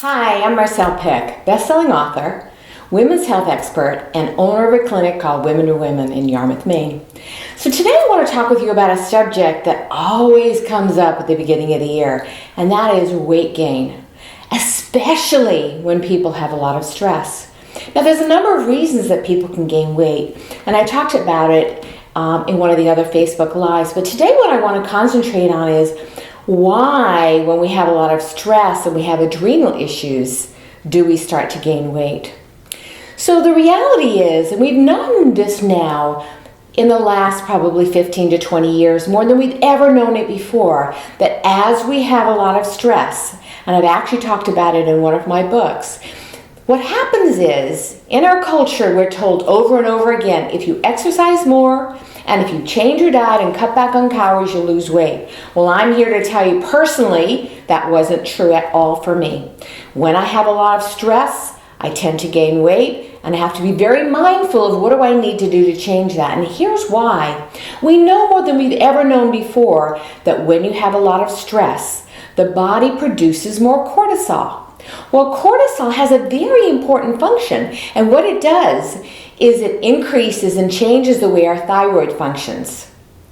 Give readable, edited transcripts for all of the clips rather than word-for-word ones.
Hi, I'm Marcelle Pick, best-selling author, women's health expert, and owner of a clinic called Women to Women in Yarmouth, Maine. So today I want to talk with you about a subject that always comes up at the beginning of the year, and that is weight gain, especially when people have a lot of stress. Now, there's a number of reasons that people can gain weight, and I talked about it in one of the other Facebook Lives, but today what I want to concentrate on is why, when we have a lot of stress and we have adrenal issues, do we start to gain weight? So the reality is, and we've known this now in the last probably 15 to 20 years, more than we've ever known it before, that as we have a lot of stress, and I've actually talked about it in one of my books, what happens is, in our culture, we're told over and over again, if you exercise more, and if you change your diet and cut back on calories, you'll lose weight. Well, I'm here to tell you personally, that wasn't true at all for me. When I have a lot of stress, I tend to gain weight, and I have to be very mindful of what do I need to do to change that. And here's why. We know more than we've ever known before that when you have a lot of stress, the body produces more cortisol. Well, cortisol has a very important function, and what it does is it increases and changes the way our thyroid functions.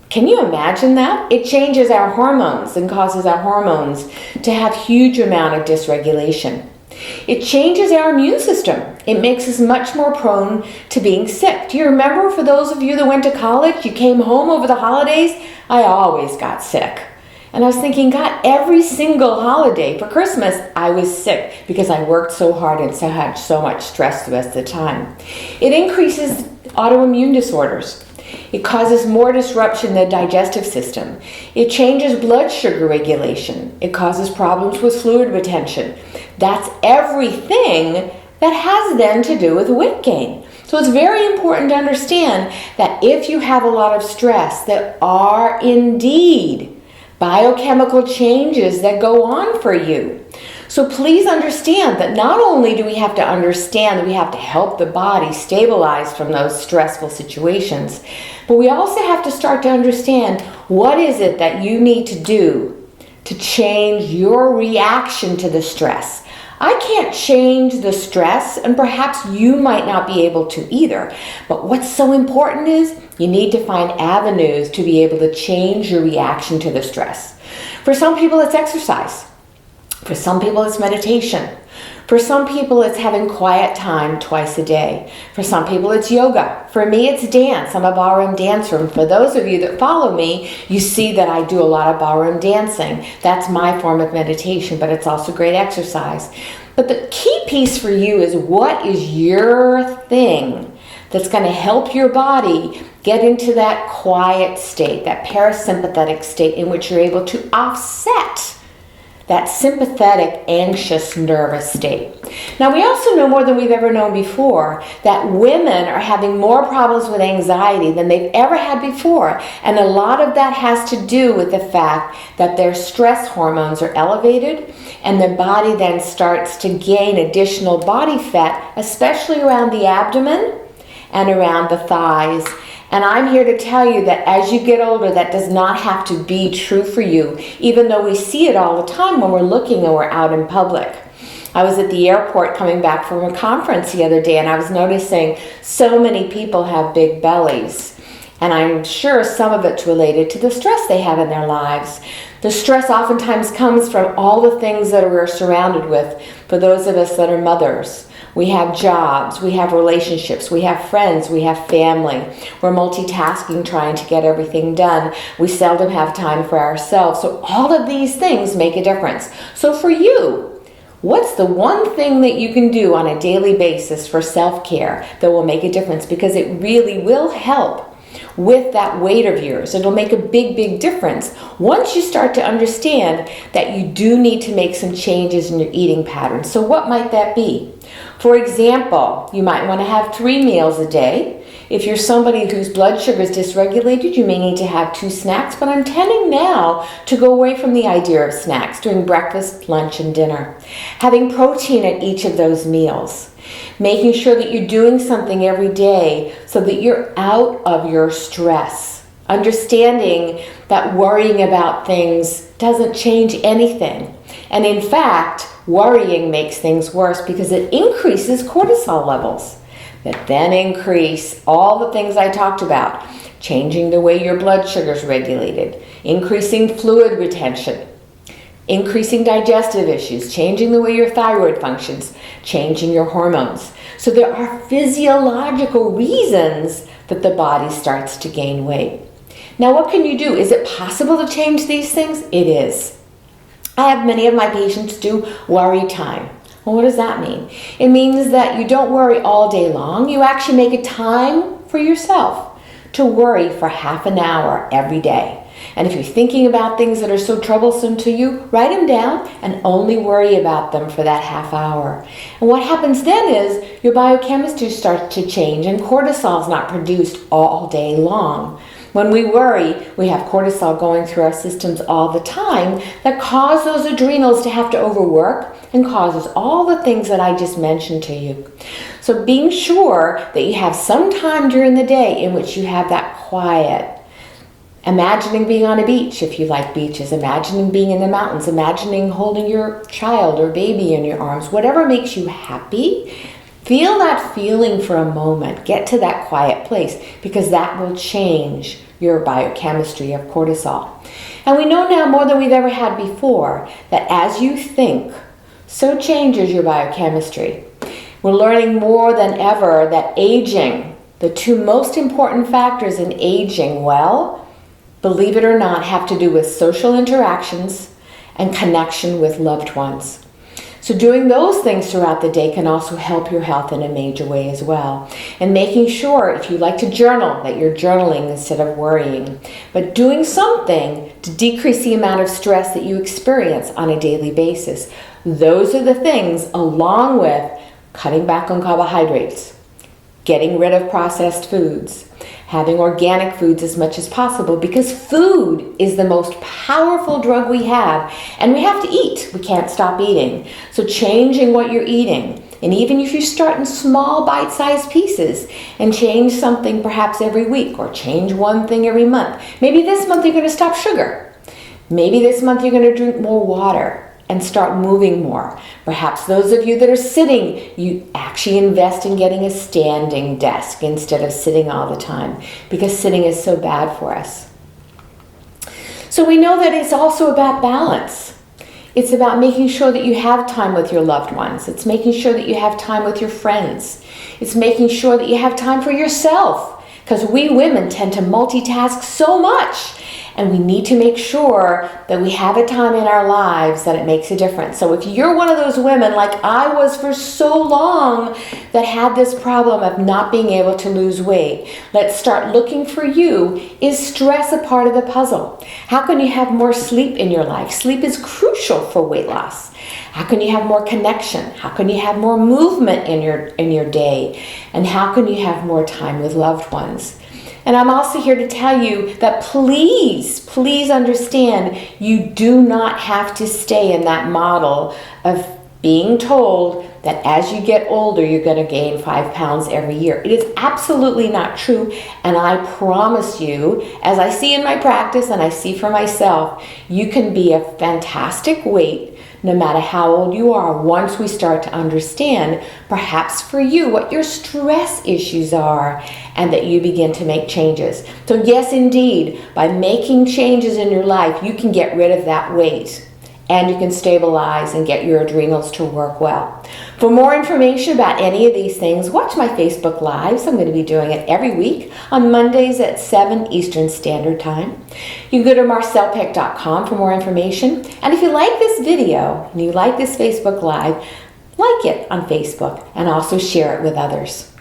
Can you imagine that? It changes our hormones and causes our hormones to have huge amount of dysregulation. It changes our immune system. It makes us much more prone to being sick. Do you remember, for those of you that went to college, you came home over the holidays? I always got sick. And I was thinking, God, every single holiday for Christmas, I was sick because I worked so hard and so had so much stress the rest of the time. It increases autoimmune disorders. It causes more disruption in the digestive system. It changes blood sugar regulation. It causes problems with fluid retention. That's everything that has then to do with weight gain. So it's very important to understand that if you have a lot of stress, there are indeed biochemical changes that go on for you. So please understand that not only do we have to understand that we have to help the body stabilize from those stressful situations, but we also have to start to understand what is it that you need to do to change your reaction to the stress. I can't change the stress, and perhaps you might not be able to either. But what's so important is you need to find avenues to be able to change your reaction to the stress. For some people, it's exercise. For some people, it's meditation. For some people, it's having quiet time twice a day. For some people, it's yoga. For me, it's dance. I'm a ballroom dancer. And for those of you that follow me, you see that I do a lot of ballroom dancing. That's my form of meditation, but it's also great exercise. But the key piece for you is, what is your thing that's going to help your body get into that quiet state, that parasympathetic state in which you're able to offset that sympathetic, anxious, nervous state. Now, we also know more than we've ever known before that women are having more problems with anxiety than they've ever had before. And a lot of that has to do with the fact that their stress hormones are elevated, and the body then starts to gain additional body fat, especially around the abdomen and around the thighs. And I'm here to tell you that as you get older, that does not have to be true for you, even though we see it all the time when we're looking and we're out in public. I was at the airport coming back from a conference the other day, and I was noticing so many people have big bellies. And I'm sure some of it's related to the stress they have in their lives. The stress oftentimes comes from all the things that we're surrounded with. For those of us that are mothers, we have jobs, we have relationships, we have friends, we have family. We're multitasking, trying to get everything done. We seldom have time for ourselves. So all of these things make a difference. So for you, what's the one thing that you can do on a daily basis for self-care that will make a difference? Because it really will help with that weight of yours. It'll make a big, big difference once you start to understand that you do need to make some changes in your eating patterns. So what might that be? For example, you might want to have 3 meals a day. If you're somebody whose blood sugar is dysregulated, you may need to have 2 snacks, but I'm tending now to go away from the idea of snacks, doing breakfast, lunch, and dinner. Having protein at each of those meals. Making sure that you're doing something every day so that you're out of your stress. Understanding that worrying about things doesn't change anything. And in fact, worrying makes things worse because it increases cortisol levels that then increase all the things I talked about, changing the way your blood sugar is regulated, increasing fluid retention, increasing digestive issues, changing the way your thyroid functions, changing your hormones. So there are physiological reasons that the body starts to gain weight. Now, what can you do? Is it possible to change these things? It is. I have many of my patients do worry time. Well, what does that mean? It means that you don't worry all day long. You actually make a time for yourself to worry for half an hour every day. And if you're thinking about things that are so troublesome to you, write them down and only worry about them for that half hour. And what happens then is your biochemistry starts to change and cortisol is not produced all day long. When we worry, we have cortisol going through our systems all the time that cause those adrenals to have to overwork and causes all the things that I just mentioned to you. So being sure that you have some time during the day in which you have that quiet. Imagining being on a beach if you like beaches, imagining being in the mountains, imagining holding your child or baby in your arms, whatever makes you happy. Feel that feeling for a moment. Get to that quiet place because that will change your biochemistry of cortisol. And we know now more than we've ever had before that as you think, so changes your biochemistry. We're learning more than ever that aging, the two most important factors in aging well, believe it or not, have to do with social interactions and connection with loved ones. So doing those things throughout the day can also help your health in a major way as well. And making sure, if you like to journal, that you're journaling instead of worrying. But doing something to decrease the amount of stress that you experience on a daily basis. Those are the things, along with cutting back on carbohydrates, getting rid of processed foods, having organic foods as much as possible, because food is the most powerful drug we have, and we have to eat. We can't stop eating. So changing what you're eating, and even if you start in small bite-sized pieces and change something perhaps every week or change one thing every month. Maybe this month you're going to stop sugar. Maybe this month you're going to drink more water and start moving more. Perhaps those of you that are sitting, you actually invest in getting a standing desk instead of sitting all the time, because sitting is so bad for us. So we know that it's also about balance. It's about making sure that you have time with your loved ones. It's making sure that you have time with your friends. It's making sure that you have time for yourself, because we women tend to multitask so much. And we need to make sure that we have a time in our lives that it makes a difference. So if you're one of those women, like I was for so long, that had this problem of not being able to lose weight, let's start looking for you. Is stress a part of the puzzle? How can you have more sleep in your life? Sleep is crucial for weight loss. How can you have more connection? How can you have more movement in your day? And how can you have more time with loved ones? And I'm also here to tell you that please understand, you do not have to stay in that model of being told that as you get older, you're going to gain 5 pounds every year. It is absolutely not true. And I promise you, as I see in my practice and I see for myself, you can be a fantastic weight no matter how old you are, once we start to understand, perhaps for you, what your stress issues are, and that you begin to make changes. So yes, indeed, by making changes in your life, you can get rid of that weight, and you can stabilize and get your adrenals to work well. For more information about any of these things, watch my Facebook Lives. I'm going to be doing it every week on Mondays at 7 Eastern Standard Time. You can go to marcellepick.com for more information. And if you like this video and you like this Facebook Live, like it on Facebook and also share it with others.